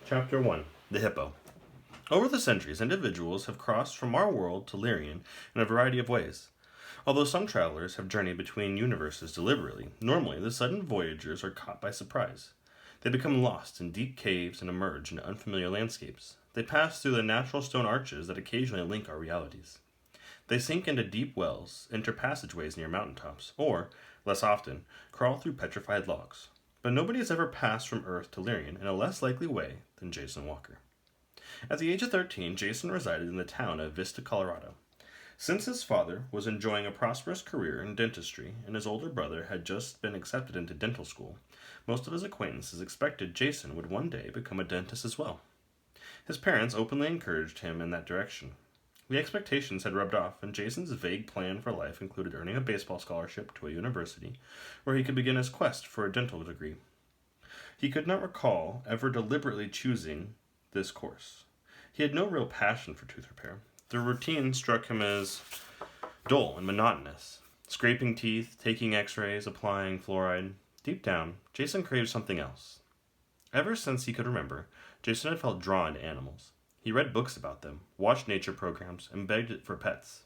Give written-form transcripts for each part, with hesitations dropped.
Chapter 1. The Hippo. Over the centuries, individuals have crossed from our world to Lyrian in a variety of ways. Although some travelers have journeyed between universes deliberately, normally the sudden voyagers are caught by surprise. They become lost in deep caves and emerge into unfamiliar landscapes. They pass through the natural stone arches that occasionally link our realities. They sink into deep wells, enter passageways near mountaintops, or, less often, crawl through petrified logs. But nobody has ever passed from Earth to Lyrian in a less likely way than Jason Walker. At the age of 13, Jason resided in the town of Vista, Colorado. Since his father was enjoying a prosperous career in dentistry and his older brother had just been accepted into dental school, most of his acquaintances expected Jason would one day become a dentist as well. His parents openly encouraged him in that direction. The expectations had rubbed off, and Jason's vague plan for life included earning a baseball scholarship to a university where he could begin his quest for a dental degree. He could not recall ever deliberately choosing this course. He had no real passion for tooth repair. The routine struck him as dull and monotonous. Scraping teeth, taking x-rays, applying fluoride. Deep down, Jason craved something else. Ever since he could remember, Jason had felt drawn to animals. He read books about them, watched nature programs, and begged for pets.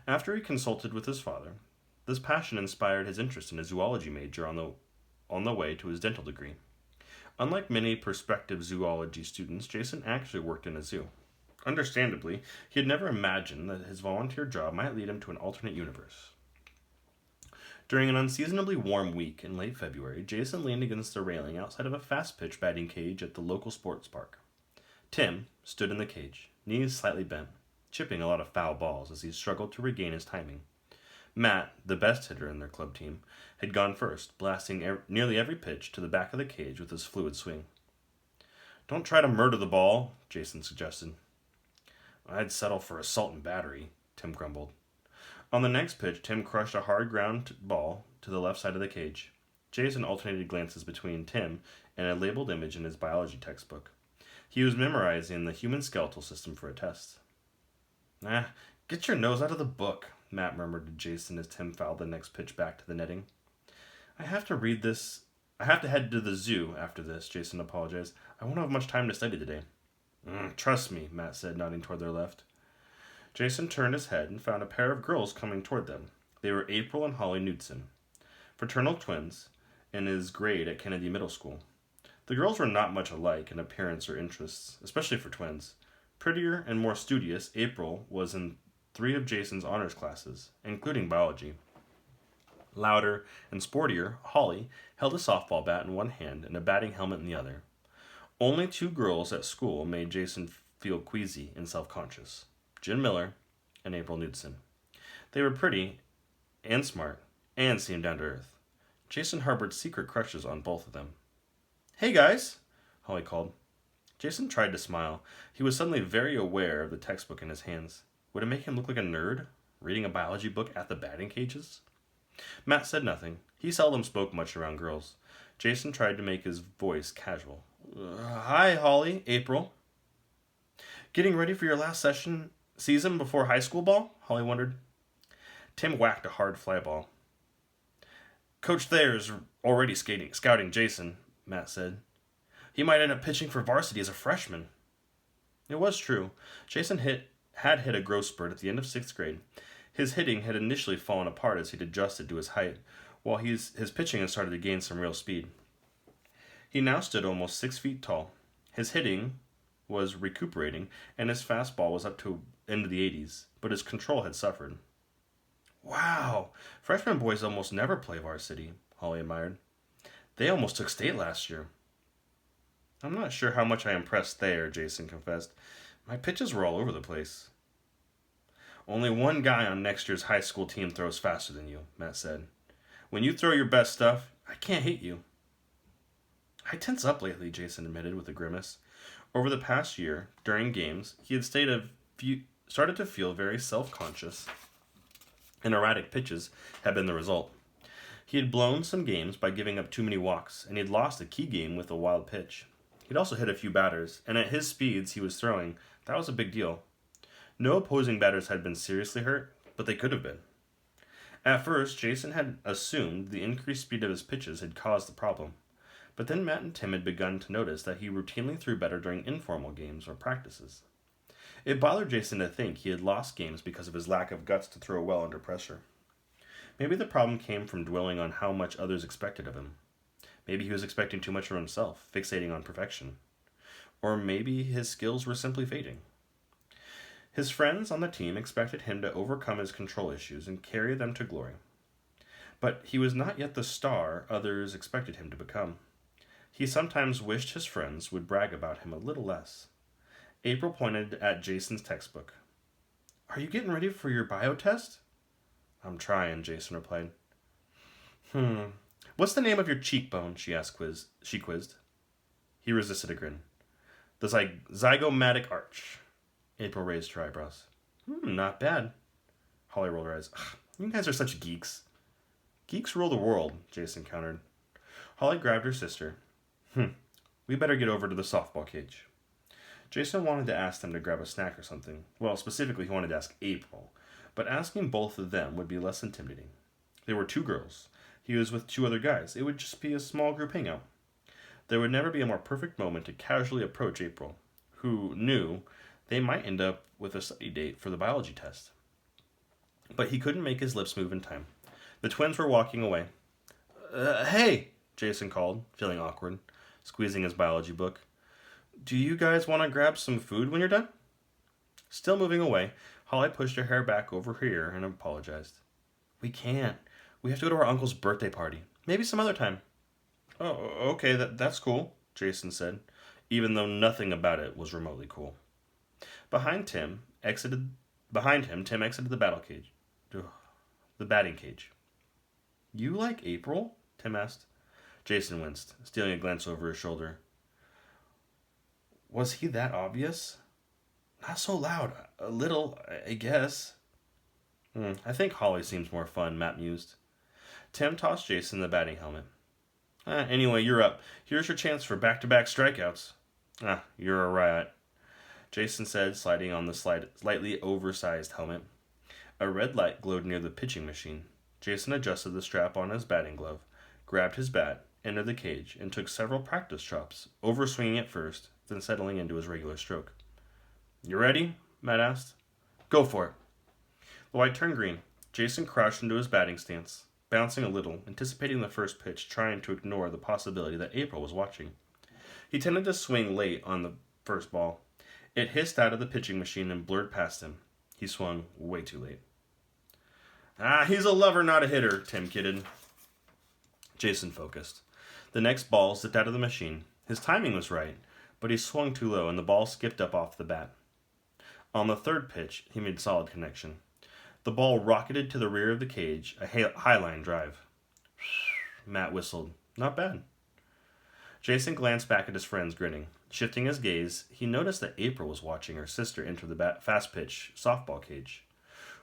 After he consulted with his father, this passion inspired his interest in a zoology major on the way to his dental degree. Unlike many prospective zoology students, Jason actually worked in a zoo. Understandably, he had never imagined that his volunteer job might lead him to an alternate universe. During an unseasonably warm week in late February, Jason leaned against the railing outside of a fast-pitch batting cage at the local sports park. Tim stood in the cage, knees slightly bent, chipping a lot of foul balls as he struggled to regain his timing. Matt, the best hitter in their club team, had gone first, blasting nearly every pitch to the back of the cage with his fluid swing. "Don't try to murder the ball," Jason suggested. "I'd settle for assault and battery," Tim grumbled. On the next pitch, Tim crushed a hard ground ball to the left side of the cage. Jason alternated glances between Tim and a labeled image in his biology textbook. He was memorizing the human skeletal system for a test. Get your nose out of the book," Matt murmured to Jason as Tim fouled the next pitch back to the netting. I have to head to the zoo after this," Jason apologized. "I won't have much time to study today." Trust me," Matt said, nodding toward their left. Jason turned his head and found a pair of girls coming toward them. They were April and Holly Knudsen, fraternal twins, in his grade at Kennedy Middle School. The girls were not much alike in appearance or interests, especially for twins. Prettier and more studious, April was in 3 of Jason's honors classes, including biology. Louder and sportier, Holly held a softball bat in one hand and a batting helmet in the other. Only 2 girls at school made Jason feel queasy and self-conscious: Jen Miller and April Knudsen. They were pretty and smart and seemed down to earth. Jason harbored secret crushes on both of them. "Hey guys," Holly called. Jason tried to smile. He was suddenly very aware of the textbook in his hands. Would it make him look like a nerd, reading a biology book at the batting cages? Matt said nothing. He seldom spoke much around girls. Jason tried to make his voice casual. "Hi, Holly, April." "Getting ready for your last season before high school ball?" Holly wondered. Tim whacked a hard fly ball. "Coach Thayer's already scouting Jason," Matt said. "He might end up pitching for varsity as a freshman." It was true. Jason had hit a growth spurt at the end of 6th grade. His hitting had initially fallen apart as he'd adjusted to his height, while his pitching had started to gain some real speed. He now stood almost 6 feet tall. His hitting was recuperating, and his fastball was up to into the 80s, but his control had suffered. "Wow, freshman boys almost never play varsity," Holly admired. "They almost took state last year." "I'm not sure how much I impressed Thayer," Jason confessed. "My pitches were all over the place." "Only one guy on next year's high school team throws faster than you," Matt said. "When you throw your best stuff, I can't hate you." "I tense up lately," Jason admitted with a grimace. Over the past year, during games, he had started to feel very self-conscious, and erratic pitches had been the result. He had blown some games by giving up too many walks, and he had lost a key game with a wild pitch. He'd also hit a few batters, and at his speeds he was throwing, that was a big deal. No opposing batters had been seriously hurt, but they could have been. At first, Jason had assumed the increased speed of his pitches had caused the problem, But then Matt and Tim had begun to notice that he routinely threw better during informal games or practices. It bothered Jason to think he had lost games because of his lack of guts to throw well under pressure. Maybe the problem came from dwelling on how much others expected of him. Maybe he was expecting too much of himself, fixating on perfection. Or maybe his skills were simply fading. His friends on the team expected him to overcome his control issues and carry them to glory. But he was not yet the star others expected him to become. He sometimes wished his friends would brag about him a little less. April pointed at Jason's textbook. "Are you getting ready for your bio test?" "I'm trying," Jason replied. What's the name of your cheekbone?" she quizzed. He resisted a grin. "The zygomatic arch." April raised her eyebrows. Not bad." Holly rolled her eyes. "You guys are such geeks." "Geeks rule the world," Jason countered. Holly grabbed her sister. We better get over to the softball cage." Jason wanted to ask them to grab a snack or something. Well, specifically, he wanted to ask April. But asking both of them would be less intimidating. There were 2 girls. He was with 2 other guys. It would just be a small group hangout. There would never be a more perfect moment to casually approach April, who knew they might end up with a study date for the biology test. But he couldn't make his lips move in time. The twins were walking away. Hey, Jason called, feeling awkward, squeezing his biology book. "Do you guys want to grab some food when you're done?" Still moving away, Holly pushed her hair back over her ear and apologized. "We can't. We have to go to our uncle's birthday party. Maybe some other time." "Oh, okay, that's cool," Jason said, even though nothing about it was remotely cool. Behind him, Tim exited the batting cage. "You like April?" Tim asked. Jason winced, stealing a glance over his shoulder. Was he that obvious? "Not so loud. A little, I guess." I think Holly seems more fun," Matt mused. Tim tossed Jason the batting helmet. Anyway, you're up. Here's your chance for back-to-back strikeouts." You're a riot," Jason said, sliding on the slightly oversized helmet. A red light glowed near the pitching machine. Jason adjusted the strap on his batting glove, grabbed his bat, entered the cage, and took several practice chops, overswinging at first, then settling into his regular stroke. "You ready?" Matt asked. "Go for it." The light turned green. Jason crouched into his batting stance, bouncing a little, anticipating the first pitch, trying to ignore the possibility that April was watching. He tended to swing late on the first ball. It hissed out of the pitching machine and blurred past him. He swung way too late. He's a lover, not a hitter," Tim kidded. Jason focused. The next ball zipped out of the machine. His timing was right, but he swung too low and the ball skipped up off the bat. On the third pitch, he made solid connection. The ball rocketed to the rear of the cage, a high-line drive. Matt whistled. Not bad. Jason glanced back at his friends, grinning. Shifting his gaze, he noticed that April was watching her sister enter the fast-pitch softball cage.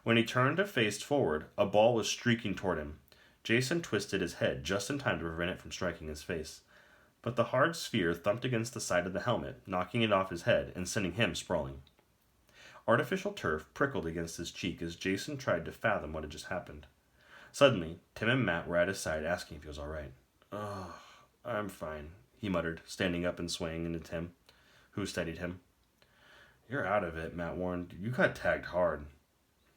When he turned to face forward, a ball was streaking toward him. Jason twisted his head just in time to prevent it from striking his face. But the hard sphere thumped against the side of the helmet, knocking it off his head and sending him sprawling. Artificial turf prickled against his cheek as Jason tried to fathom what had just happened. Suddenly, Tim and Matt were at his side, asking if he was all right. I'm fine," he muttered, standing up and swaying into Tim, who steadied him. "You're out of it," Matt warned. "You got tagged hard."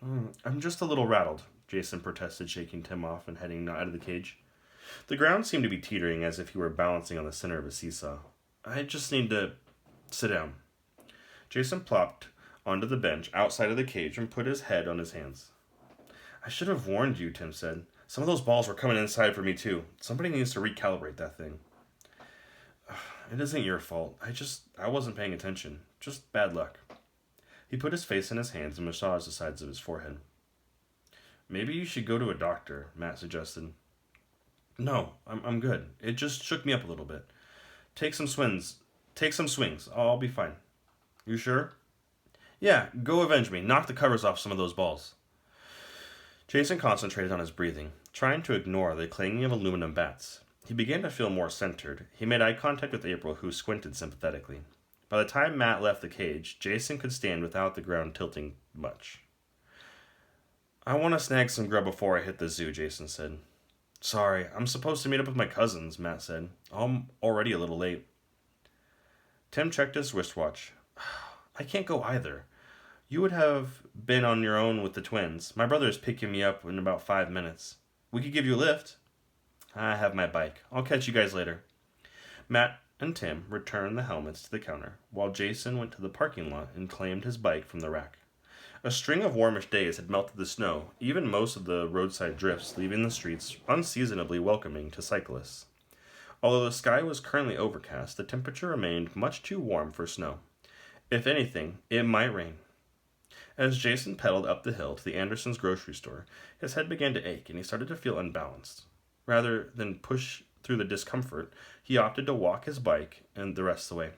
I'm just a little rattled," Jason protested, shaking Tim off and heading out of the cage. The ground seemed to be teetering as if he were balancing on the center of a seesaw. "I just need to sit down." Jason plopped onto the bench outside of the cage and put his head on his hands. "I should have warned you," Tim said. "Some of those balls were coming inside for me too. Somebody needs to recalibrate that thing." "It isn't your fault. I wasn't paying attention. Just bad luck." He put his face in his hands and massaged the sides of his forehead. "Maybe you should go to a doctor," Matt suggested. "No, I'm good. It just shook me up a little bit. Take some swings. I'll be fine." "You sure?" "Yeah, go avenge me. Knock the covers off some of those balls." Jason concentrated on his breathing, trying to ignore the clanging of aluminum bats. He began to feel more centered. He made eye contact with April, who squinted sympathetically. By the time Matt left the cage, Jason could stand without the ground tilting much. "I want to snag some grub before I hit the zoo," Jason said. Sorry, I'm supposed to meet up with my cousins, Matt said. I'm already a little late. Tim checked his wristwatch. I can't go either. You would have been on your own with the twins. My brother is picking me up in about 5 minutes. We could give you a lift. I have my bike. I'll catch you guys later. Matt and Tim returned the helmets to the counter, while Jason went to the parking lot and claimed his bike from the rack. A string of warmish days had melted the snow, even most of the roadside drifts, leaving the streets unseasonably welcoming to cyclists. Although the sky was currently overcast, the temperature remained much too warm for snow. If anything, it might rain. As Jason pedaled up the hill to the Andersons' grocery store, his head began to ache and he started to feel unbalanced. Rather than push through the discomfort, he opted to walk his bike and the rest of the way.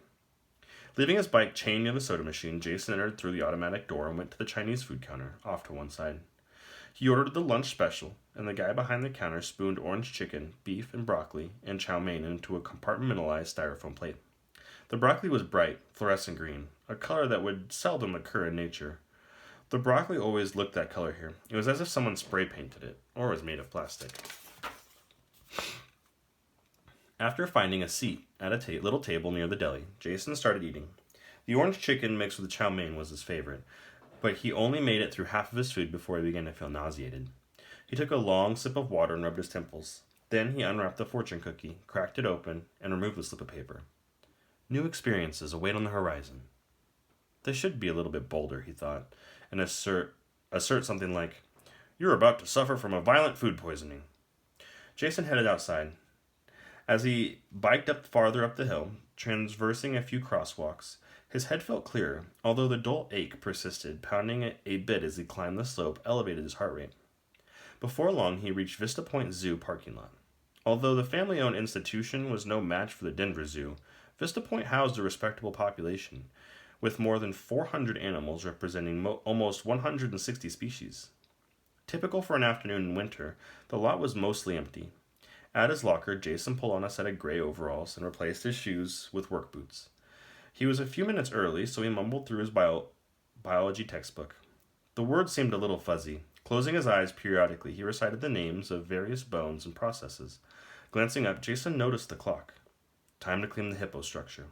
Leaving his bike chained near the soda machine, Jason entered through the automatic door and went to the Chinese food counter, off to one side. He ordered the lunch special, and the guy behind the counter spooned orange chicken, beef, and broccoli, and chow mein into a compartmentalized styrofoam plate. The broccoli was bright, fluorescent green, a color that would seldom occur in nature. The broccoli always looked that color here. It was as if someone spray painted it, or was made of plastic. After finding a seat at a little table near the deli, Jason started eating. The orange chicken mixed with the chow mein was his favorite, but he only made it through half of his food before he began to feel nauseated. He took a long sip of water and rubbed his temples. Then he unwrapped the fortune cookie, cracked it open, and removed the slip of paper. New experiences await on the horizon. They should be a little bit bolder, he thought, and assert something like, "You're about to suffer from a violent food poisoning." Jason headed outside. As he biked farther up the hill, traversing a few crosswalks, his head felt clearer, although the dull ache persisted, pounding a bit as he climbed the slope, elevated his heart rate. Before long, he reached Vista Point Zoo parking lot. Although the family-owned institution was no match for the Denver Zoo, Vista Point housed a respectable population, with more than 400 animals representing almost 160 species. Typical for an afternoon in winter, the lot was mostly empty. At his locker, Jason pulled on a set of gray overalls and replaced his shoes with work boots. He was a few minutes early, so he mumbled through his biology textbook. The words seemed a little fuzzy. Closing his eyes periodically, he recited the names of various bones and processes. Glancing up, Jason noticed the clock. Time to clean the hippo structure.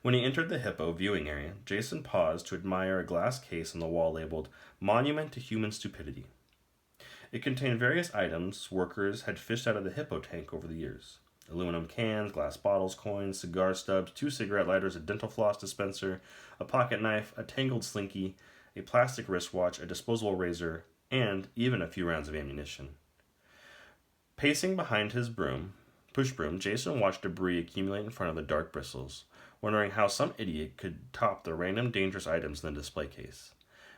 When he entered the hippo viewing area, Jason paused to admire a glass case on the wall labeled "Monument to Human Stupidity." It contained various items workers had fished out of the hippo tank over the years. Aluminum cans, glass bottles, coins, cigar stubs, 2 cigarette lighters, a dental floss dispenser, a pocket knife, a tangled slinky, a plastic wristwatch, a disposable razor, and even a few rounds of ammunition. Pacing behind his push broom, Jason watched debris accumulate in front of the dark bristles, wondering how some idiot could top the random dangerous items in the display case.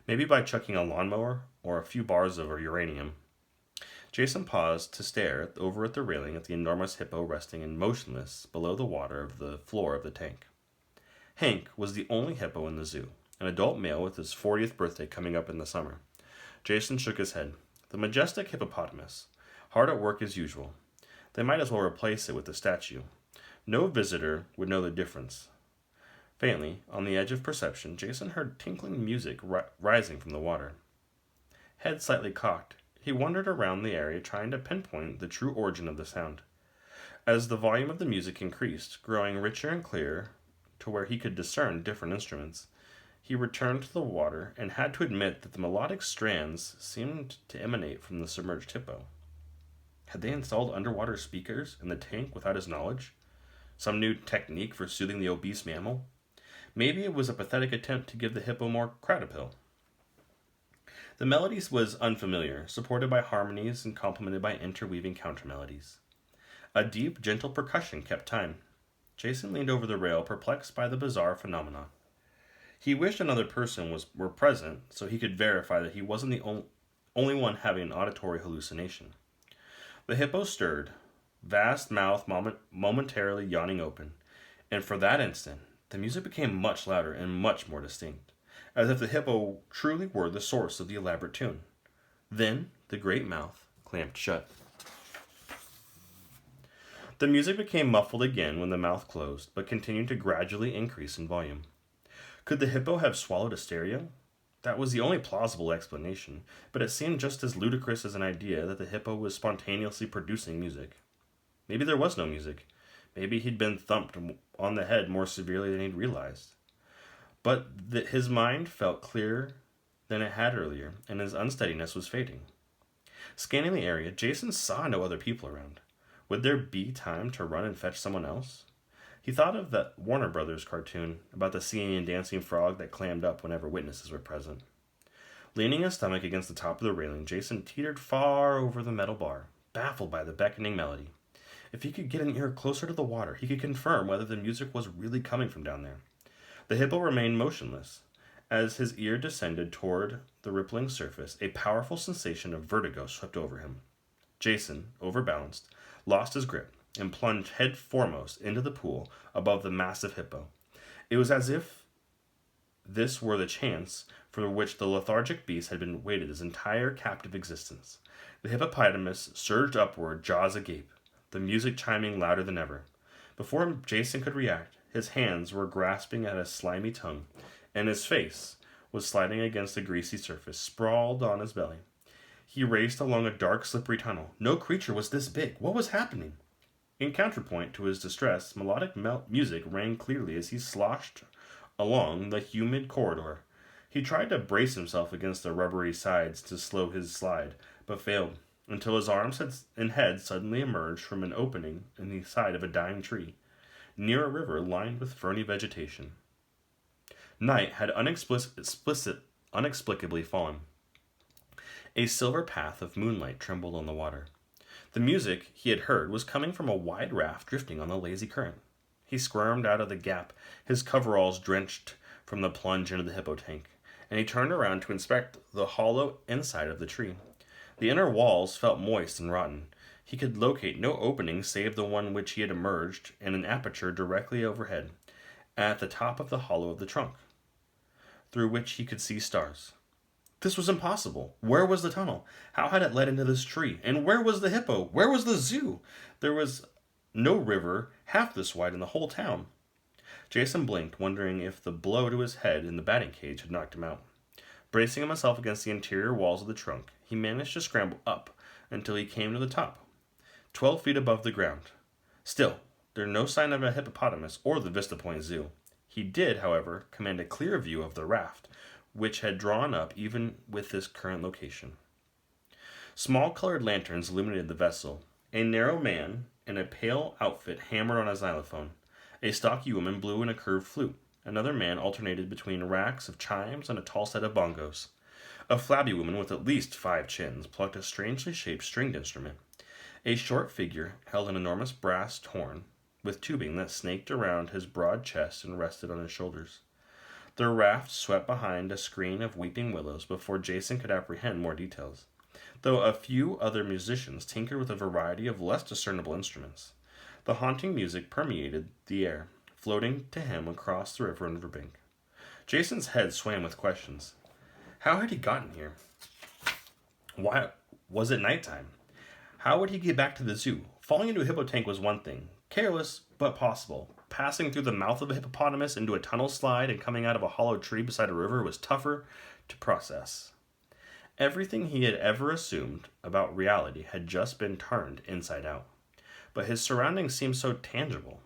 Maybe by chucking a lawnmower or a few bars of uranium. Jason paused to stare over at the railing at the enormous hippo resting in motionless below the water of the floor of the tank. Hank was the only hippo in the zoo, an adult male with his 40th birthday coming up in the summer. Jason shook his head. The majestic hippopotamus, hard at work as usual. They might as well replace it with a statue. No visitor would know the difference. Faintly, on the edge of perception, Jason heard tinkling music rising from the water. Head slightly cocked, he wandered around the area trying to pinpoint the true origin of the sound. As the volume of the music increased, growing richer and clearer to where he could discern different instruments, he returned to the water and had to admit that the melodic strands seemed to emanate from the submerged hippo. Had they installed underwater speakers in the tank without his knowledge? Some new technique for soothing the obese mammal? Maybe it was a pathetic attempt to give the hippo more crowd appeal. The melodies was unfamiliar, supported by harmonies and complemented by interweaving countermelodies. A deep, gentle percussion kept time. Jason leaned over the rail, perplexed by the bizarre phenomenon. He wished another person were present so he could verify that he wasn't the only one having an auditory hallucination. The hippo stirred, vast mouth momentarily yawning open, and for that instant, the music became much louder and much more distinct, as if the hippo truly were the source of the elaborate tune. Then, the great mouth clamped shut. The music became muffled again when the mouth closed, but continued to gradually increase in volume. Could the hippo have swallowed a stereo? That was the only plausible explanation, but it seemed just as ludicrous as an idea that the hippo was spontaneously producing music. Maybe there was no music. Maybe he'd been thumped on the head more severely than he'd realized. But his mind felt clearer than it had earlier, and his unsteadiness was fading. Scanning the area, Jason saw no other people around. Would there be time to run and fetch someone else? He thought of that Warner Brothers cartoon about the singing and dancing frog that clammed up whenever witnesses were present. Leaning his stomach against the top of the railing, Jason teetered far over the metal bar, baffled by the beckoning melody. If he could get an ear closer to the water, he could confirm whether the music was really coming from down there. The hippo remained motionless. As his ear descended toward the rippling surface, a powerful sensation of vertigo swept over him. Jason, overbalanced, lost his grip and plunged head foremost into the pool above the massive hippo. It was as if this were the chance for which the lethargic beast had been waited his entire captive existence. The hippopotamus surged upward, jaws agape, the music chiming louder than ever. Before Jason could react, his hands were grasping at his slimy tongue, and his face was sliding against the greasy surface, sprawled on his belly. He raced along a dark, slippery tunnel. No creature was this big. What was happening? In counterpoint to his distress, melodic music rang clearly as he sloshed along the humid corridor. He tried to brace himself against the rubbery sides to slow his slide, but failed, until his arms and head suddenly emerged from an opening in the side of a dying tree, near a river lined with ferny vegetation. Night had inexplicably fallen. A silver path of moonlight trembled on the water. The music he had heard was coming from a wide raft drifting on the lazy current. He squirmed out of the gap, his coveralls drenched from the plunge into the hippo tank, and he turned around to inspect the hollow inside of the tree. The inner walls felt moist and rotten. He could locate no opening save the one which he had emerged, and an aperture directly overhead, at the top of the hollow of the trunk, through which he could see stars. This was impossible. Where was the tunnel? How had it led into this tree? And where was the hippo? Where was the zoo? There was no river half this wide in the whole town. Jason blinked, wondering if the blow to his head in the batting cage had knocked him out. Bracing himself against the interior walls of the trunk, he managed to scramble up until he came to the top, 12 feet above the ground. Still, there was no sign of a hippopotamus or the Vista Point Zoo. He did, however, command a clear view of the raft, which had drawn up even with this current location. Small colored lanterns illuminated the vessel. A narrow man in a pale outfit hammered on a xylophone. A stocky woman blew in a curved flute. Another man alternated between racks of chimes and a tall set of bongos. A flabby woman with at least 5 chins plucked a strangely shaped stringed instrument. A short figure held an enormous brass horn with tubing that snaked around his broad chest and rested on his shoulders. The raft swept behind a screen of weeping willows before Jason could apprehend more details, though a few other musicians tinkered with a variety of less discernible instruments. The haunting music permeated the air, floating to him across the river and riverbank. Jason's head swam with questions. How had he gotten here? Why was it nighttime? How would he get back to the zoo? Falling into a hippo tank was one thing, careless but possible. Passing through the mouth of a hippopotamus into a tunnel slide and coming out of a hollow tree beside a river was tougher to process. Everything he had ever assumed about reality had just been turned inside out. But his surroundings seemed so tangible.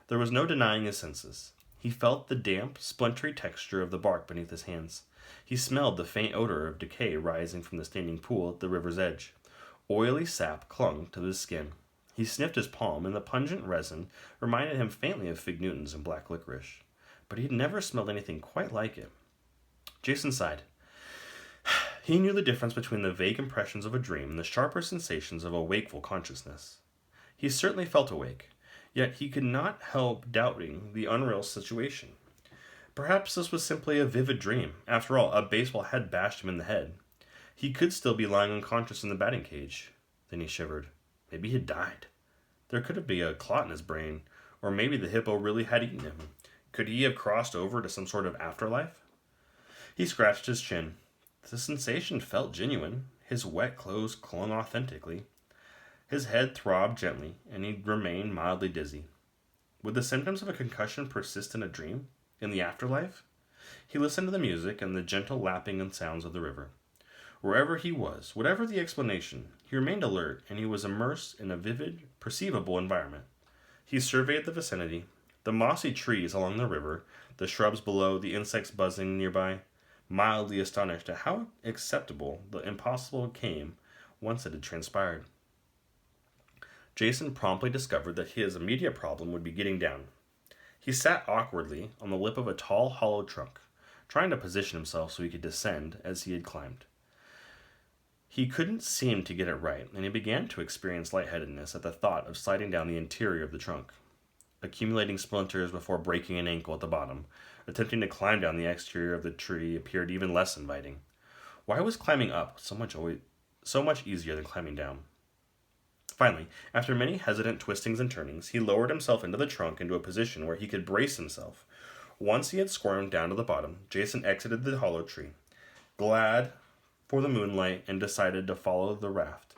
There was no denying his senses. He felt the damp, splintery texture of the bark beneath his hands. He smelled the faint odor of decay rising from the standing pool at the river's edge. Oily sap clung to his skin. He sniffed his palm, and the pungent resin reminded him faintly of fig Newtons and black licorice. But he had never smelled anything quite like it. Jason sighed. He knew the difference between the vague impressions of a dream and the sharper sensations of a wakeful consciousness. He certainly felt awake, yet he could not help doubting the unreal situation. Perhaps this was simply a vivid dream. After all, a baseball had bashed him in the head. He could still be lying unconscious in the batting cage. Then he shivered. Maybe he had died. There could have been a clot in his brain, or maybe the hippo really had eaten him. Could he have crossed over to some sort of afterlife? He scratched his chin. The sensation felt genuine. His wet clothes clung authentically. His head throbbed gently, and he remained mildly dizzy. Would the symptoms of a concussion persist in a dream? In the afterlife? He listened to the music and the gentle lapping and sounds of the river. Wherever he was, whatever the explanation, he remained alert and he was immersed in a vivid, perceivable environment. He surveyed the vicinity, the mossy trees along the river, the shrubs below, the insects buzzing nearby, mildly astonished at how acceptable the impossible came once it had transpired. Jason promptly discovered that his immediate problem would be getting down. He sat awkwardly on the lip of a tall, hollow trunk, trying to position himself so he could descend as he had climbed. He couldn't seem to get it right, and he began to experience lightheadedness at the thought of sliding down the interior of the trunk, accumulating splinters before breaking an ankle at the bottom. Attempting to climb down the exterior of the tree appeared even less inviting. Why was climbing up so much easier than climbing down? Finally, after many hesitant twistings and turnings, he lowered himself into the trunk into a position where he could brace himself. Once he had squirmed down to the bottom, Jason exited the hollow tree, glad for the moonlight, and decided to follow the raft,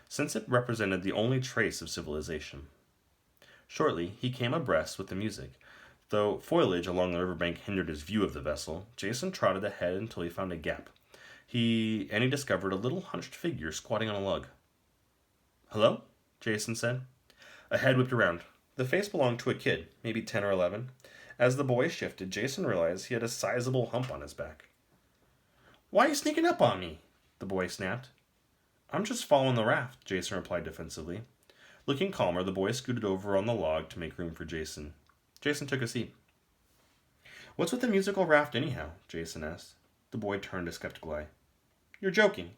since it represented the only trace of civilization. Shortly, he came abreast with the music. Though foliage along the riverbank hindered his view of the vessel, Jason trotted ahead until he found a gap. He discovered a little hunched figure squatting on a log. "Hello?" Jason said. A head whipped around. The face belonged to a kid, maybe 10 or 11. As the boy shifted, Jason realized he had a sizable hump on his back. "Why are you sneaking up on me?" the boy snapped. "I'm just following the raft," Jason replied defensively. Looking calmer, the boy scooted over on the log to make room for Jason. Jason took a seat. "What's with the musical raft anyhow?" Jason asked. The boy turned a skeptical eye. "You're joking.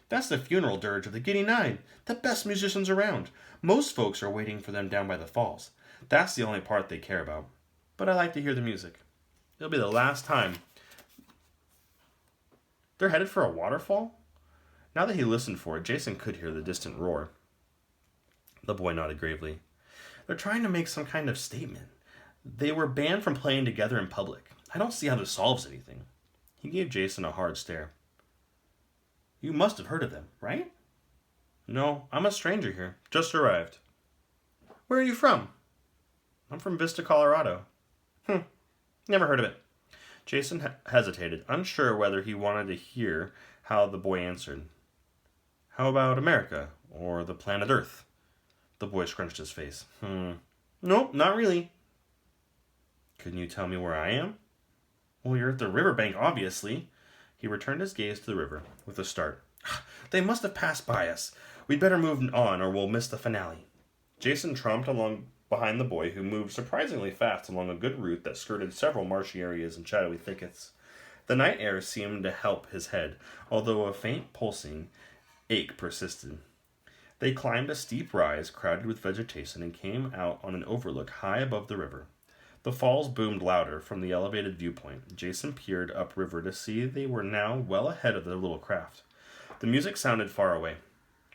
That's the funeral dirge of the Giddy Nine, the best musicians around. Most folks are waiting for them down by the falls. That's the only part they care about. But I like to hear the music. It'll be the last time." "They're headed for a waterfall?" Now that he listened for it, Jason could hear the distant roar. The boy nodded gravely. "They're trying to make some kind of statement. They were banned from playing together in public. I don't see how this solves anything." He gave Jason a hard stare. "You must have heard of them, right?" "No, I'm a stranger here. Just arrived." "Where are you from?" "I'm from Vista, Colorado." Never heard of it." Jason hesitated, unsure whether he wanted to hear how the boy answered. "How about America, or the planet Earth?" The boy scrunched his face. Nope, not really." "Couldn't you tell me where I am?" "Well, you're at the riverbank, obviously." He returned his gaze to the river, with a start. "They must have passed by us. We'd better move on, or we'll miss the finale." Jason tromped along behind the boy, who moved surprisingly fast along a good route that skirted several marshy areas and shadowy thickets. The night air seemed to help his head, although a faint pulsing ache persisted. They climbed a steep rise crowded with vegetation and came out on an overlook high above the river. The falls boomed louder from the elevated viewpoint. Jason peered upriver to see they were now well ahead of their little craft. The music sounded far away.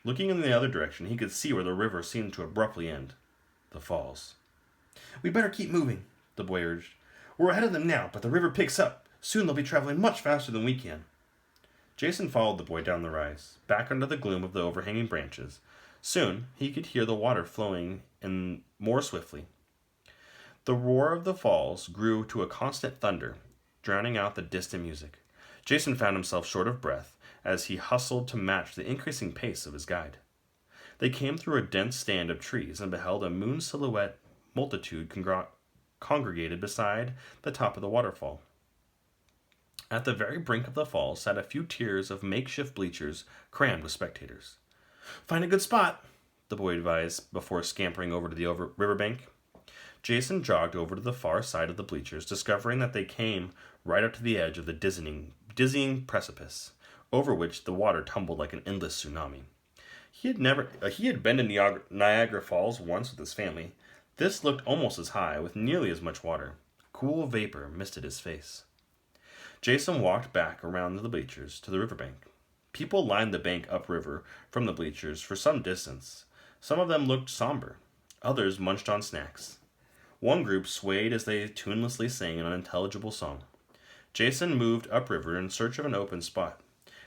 Looking in the other direction, he could see where the river seemed to abruptly end. The falls. "We better keep moving," the boy urged. "We're ahead of them now, but the river picks up. Soon they'll be traveling much faster than we can." Jason followed the boy down the rise, back under the gloom of the overhanging branches. Soon he could hear the water flowing in more swiftly. The roar of the falls grew to a constant thunder, drowning out the distant music. Jason found himself short of breath as he hustled to match the increasing pace of his guide. They came through a dense stand of trees and beheld a moon-silhouette multitude congregated beside the top of the waterfall. At the very brink of the falls sat a few tiers of makeshift bleachers crammed with spectators. "Find a good spot," the boy advised before scampering over to the riverbank. Jason jogged over to the far side of the bleachers, discovering that they came right up to the edge of the dizzying precipice, over which the water tumbled like an endless tsunami. He had been in Niagara Falls once with his family. This looked almost as high, with nearly as much water. Cool vapor misted his face. Jason walked back around the bleachers to the riverbank. People lined the bank upriver from the bleachers for some distance. Some of them looked somber. Others munched on snacks. One group swayed as they tunelessly sang an unintelligible song. Jason moved upriver in search of an open spot.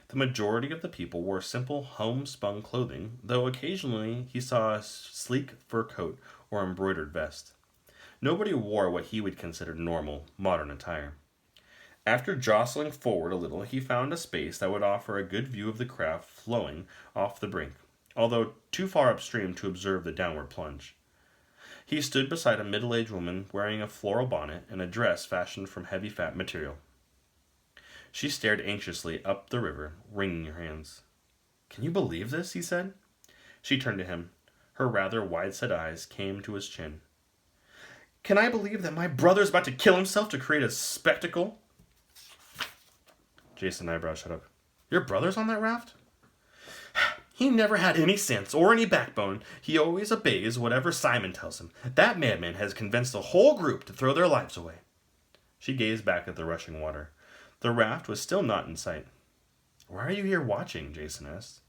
The majority of the people wore simple homespun clothing, though occasionally he saw a sleek fur coat or embroidered vest. Nobody wore what he would consider normal, modern attire. After jostling forward a little, he found a space that would offer a good view of the craft flowing off the brink, although too far upstream to observe the downward plunge. He stood beside a middle-aged woman wearing a floral bonnet and a dress fashioned from heavy fat material. She stared anxiously up the river, wringing her hands. "Can you believe this?" he said. She turned to him. Her rather wide-set eyes came to his chin. "Can I believe that my brother's about to kill himself to create a spectacle?" Jason's eyebrows shut up. "Your brother's on that raft?" "He never had any sense or any backbone. He always obeys whatever Simon tells him. That madman has convinced the whole group to throw their lives away." She gazed back at the rushing water. The raft was still not in sight. "Why are you here watching?" Jason asked.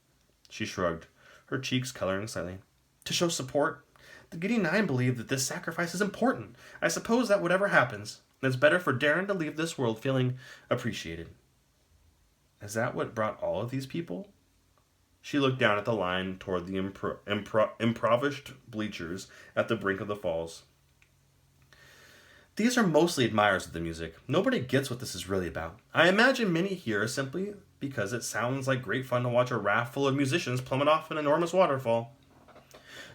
She shrugged, her cheeks coloring slightly. "To show support. The Giddy Nine believe that this sacrifice is important. I suppose that whatever happens, it's better for Darren to leave this world feeling appreciated." "Is that what brought all of these people?" She looked down at the line toward the improvised bleachers at the brink of the falls. "These are mostly admirers of the music. Nobody gets what this is really about. I imagine many here are simply because it sounds like great fun to watch a raft full of musicians plummet off an enormous waterfall."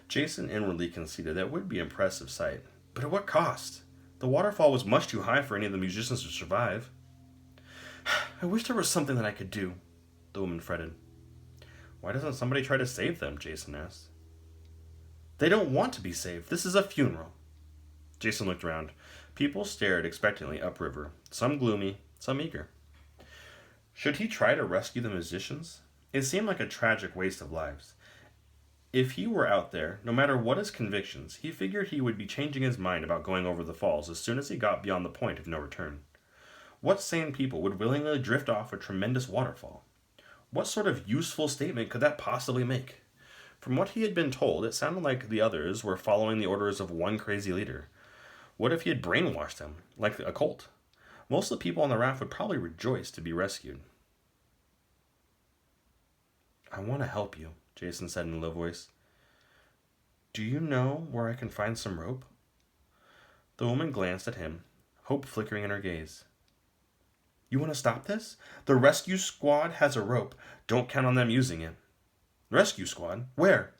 Jason inwardly conceded that would be an impressive sight. But at what cost? The waterfall was much too high for any of the musicians to survive. "I wish there was something that I could do," the woman fretted. "Why doesn't somebody try to save them?" Jason asked. "They don't want to be saved. This is a funeral." Jason looked around. People stared expectantly upriver, some gloomy, some eager. Should he try to rescue the musicians? It seemed like a tragic waste of lives. If he were out there, no matter what his convictions, he figured he would be changing his mind about going over the falls as soon as he got beyond the point of no return. What sane people would willingly drift off a tremendous waterfall? What sort of useful statement could that possibly make? From what he had been told, it sounded like the others were following the orders of one crazy leader. What if he had brainwashed them, like a cult? Most of the people on the raft would probably rejoice to be rescued. "I want to help you," Jason said in a low voice. "Do you know where I can find some rope?" The woman glanced at him, hope flickering in her gaze. "You want to stop this? The rescue squad has a rope. Don't count on them using it." "Rescue squad? Where?"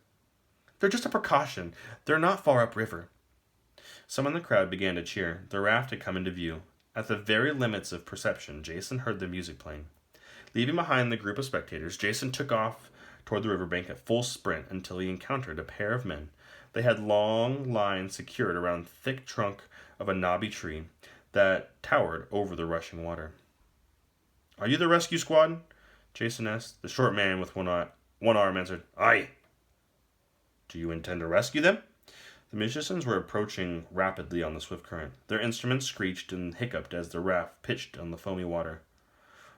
"They're just a precaution. They're not far upriver." Some in the crowd began to cheer. The raft had come into view. At the very limits of perception, Jason heard the music playing. Leaving behind the group of spectators, Jason took off toward the riverbank at full sprint until he encountered a pair of men. They had long lines secured around the thick trunk of a knobby tree that towered over the rushing water. "Are you the rescue squad?" Jason asked. The short man with one arm answered, "Aye." "Do you intend to rescue them?" The musicians were approaching rapidly on the swift current. Their instruments screeched and hiccuped as the raft pitched on the foamy water.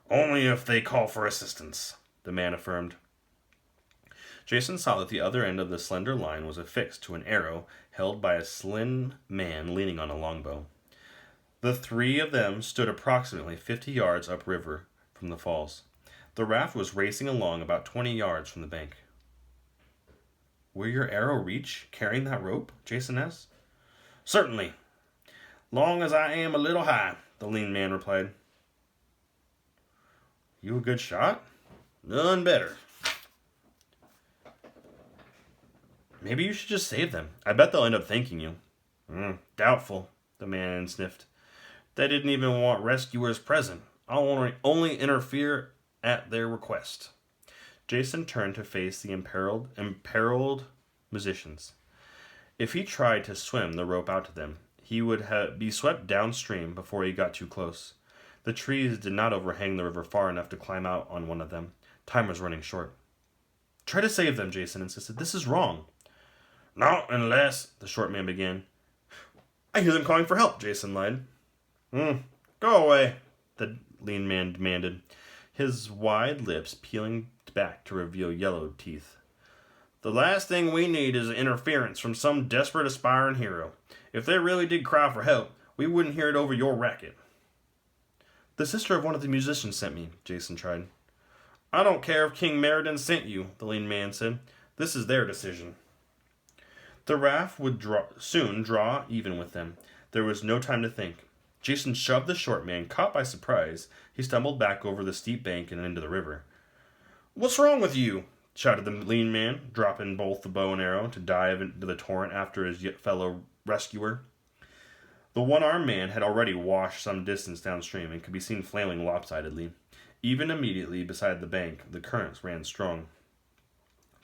"Only if they call for assistance," the man affirmed. Jason saw that the other end of the slender line was affixed to an arrow held by a slim man leaning on a longbow. The three of them stood approximately 50 yards upriver from the falls. The raft was racing along about 20 yards from the bank. "Will your arrow reach, carrying that rope?" Jason asked. "Certainly. Long as I am a little high," the lean man replied. "You a good shot?" "None better." "Maybe you should just save them. I bet they'll end up thanking you." Doubtful," the man sniffed. "They didn't even want rescuers present. I'll only interfere at their request." Jason turned to face the imperiled musicians. If he tried to swim the rope out to them, he would be swept downstream before he got too close. The trees did not overhang the river far enough to climb out on one of them. Time was running short. "Try to save them," Jason insisted. "This is wrong." "Not unless," the short man began. "I hear them calling for help," Jason lied. Go away," the lean man demanded, his wide lips peeling back to reveal yellow teeth. "The last thing we need is interference from some desperate aspiring hero. If they really did cry for help, we wouldn't hear it over your racket." "The sister of one of the musicians sent me," Jason tried. "I don't care if King Meriden sent you," the lean man said. "This is their decision." The raft would soon draw even with them. There was no time to think. Jason shoved the short man. Caught by surprise, he stumbled back over the steep bank and into the river. "What's wrong with you?" shouted the lean man, dropping both the bow and arrow to dive into the torrent after his fellow rescuer. The one-armed man had already washed some distance downstream and could be seen flailing lopsidedly. Even immediately beside the bank, the currents ran strong.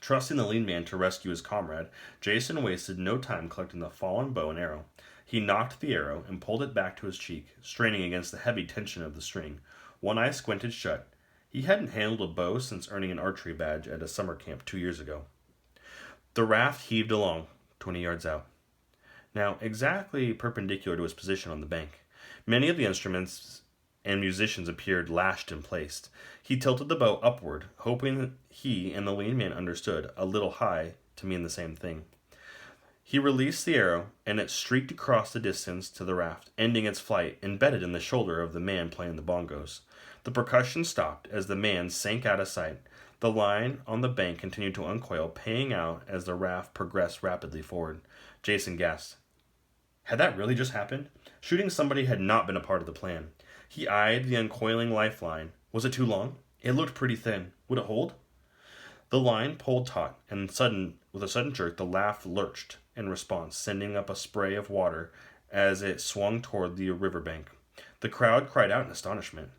Trusting the lean man to rescue his comrade, Jason wasted no time collecting the fallen bow and arrow. He knocked the arrow and pulled it back to his cheek, straining against the heavy tension of the string. One eye squinted shut. He hadn't handled a bow since earning an archery badge at a summer camp 2 years ago. The raft heaved along, 20 yards out, now exactly perpendicular to his position on the bank. Many of the instruments and musicians appeared lashed in place. He tilted the bow upward, hoping he and the lean man understood a little high to mean the same thing. He released the arrow, and it streaked across the distance to the raft, ending its flight embedded in the shoulder of the man playing the bongos. The percussion stopped as the man sank out of sight. The line on the bank continued to uncoil, paying out as the raft progressed rapidly forward. Jason gasped. Had that really just happened? Shooting somebody had not been a part of the plan. He eyed the uncoiling lifeline. Was it too long? It looked pretty thin. Would it hold? The line pulled taut, and with a sudden jerk, the raft lurched in response, sending up a spray of water as it swung toward the riverbank. The crowd cried out in astonishment.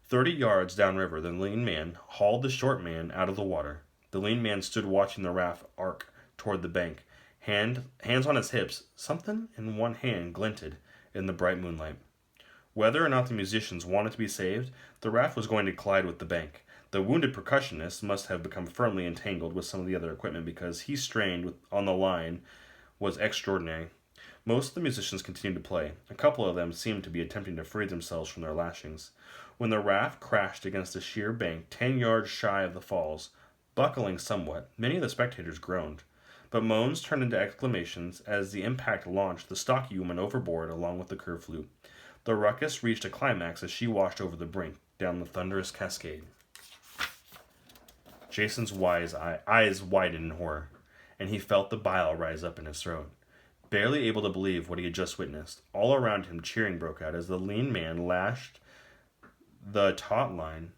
30 yards downriver, the lean man hauled the short man out of the water. The lean man stood watching the raft arc toward the bank, hands on his hips. Something in one hand glinted in the bright moonlight. Whether or not the musicians wanted to be saved, the raft was going to collide with the bank. The wounded percussionist must have become firmly entangled with some of the other equipment because he strained on the line was extraordinary. Most of the musicians continued to play. A couple of them seemed to be attempting to free themselves from their lashings. When the raft crashed against a sheer bank 10 yards shy of the falls, buckling somewhat, many of the spectators groaned. But moans turned into exclamations as the impact launched the stocky woman overboard along with the curved flute. The ruckus reached a climax as she washed over the brink, down the thunderous cascade. Jason's eyes widened in horror, and he felt the bile rise up in his throat. Barely able to believe what he had just witnessed, all around him cheering broke out as the lean man lashed the taut line,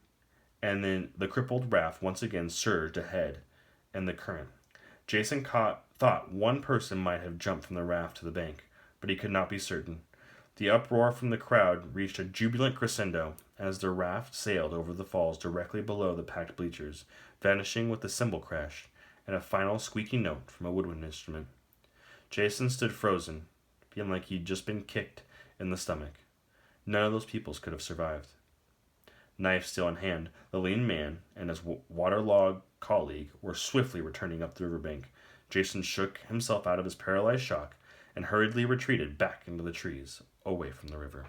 and then the crippled raft once again surged ahead in the current. Jason thought one person might have jumped from the raft to the bank, but he could not be certain. The uproar from the crowd reached a jubilant crescendo as the raft sailed over the falls directly below the packed bleachers, vanishing with a cymbal crash and a final squeaky note from a woodwind instrument. Jason stood frozen, feeling like he'd just been kicked in the stomach. None of those people could have survived. Knife still in hand, the lean man and his waterlogged colleague were swiftly returning up the riverbank. Jason shook himself out of his paralyzed shock and hurriedly retreated back into the trees, away from the river.